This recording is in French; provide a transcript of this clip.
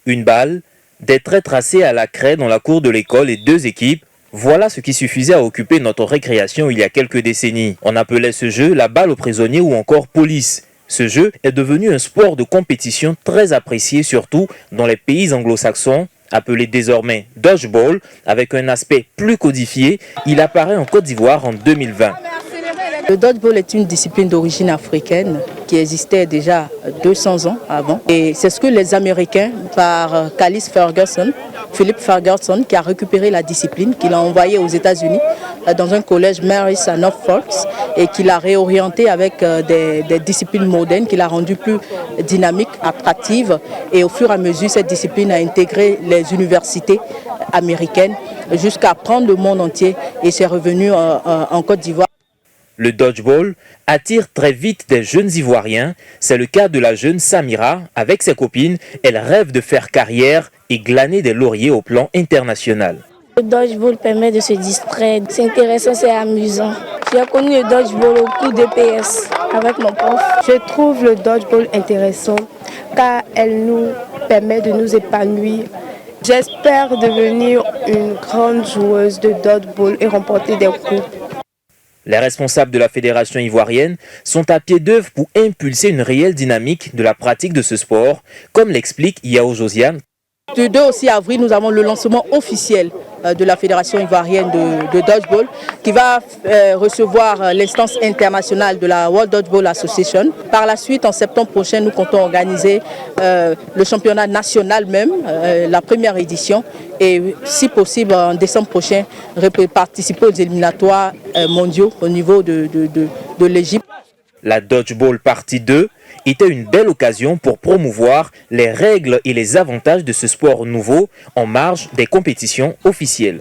Une balle, des traits tracés à la craie dans la cour de l'école et 2 équipes. Voilà ce qui suffisait à occuper notre récréation il y a quelques décennies. On appelait ce jeu la balle aux prisonniers ou encore police. Ce jeu est devenu un sport de compétition très apprécié surtout dans les pays anglo-saxons, appelé désormais dodgeball, avec un aspect plus codifié. Il apparaît en Côte d'Ivoire en 2020. Le dodgeball est une discipline d'origine africaine qui existait déjà 200 ans avant. Et c'est ce que les Américains, par Philip Ferguson, qui a récupéré la discipline, qu'il a envoyé aux États-Unis dans un collège Marist à Norfolk et qu'il a réorienté avec des disciplines modernes, qu'il a rendu plus dynamiques, attractives. Et au fur et à mesure, cette discipline a intégré les universités américaines jusqu'à prendre le monde entier et c'est revenu en Côte d'Ivoire. Le dodgeball attire très vite des jeunes Ivoiriens. C'est le cas de la jeune Samira. Avec ses copines, elle rêve de faire carrière et glaner des lauriers au plan international. Le dodgeball permet de se distraire. C'est intéressant, c'est amusant. J'ai connu le dodgeball au cours de PS avec mon prof. Je trouve le dodgeball intéressant car elle nous permet de nous épanouir. J'espère devenir une grande joueuse de dodgeball et remporter des coupes. Les responsables de la fédération ivoirienne sont à pied d'œuvre pour impulser une réelle dynamique de la pratique de ce sport, comme l'explique Yao Josiane. Du 2 au 6 avril, nous avons le lancement officiel de la Fédération ivoirienne de dodgeball qui va recevoir l'instance internationale de la World Dodgeball Association. Par la suite, en septembre prochain, nous comptons organiser le championnat national même, la première édition. Et si possible, en décembre prochain, participer aux éliminatoires mondiaux au niveau de l'Égypte. La Dodgeball Partie 2 était une belle occasion pour promouvoir les règles et les avantages de ce sport nouveau en marge des compétitions officielles.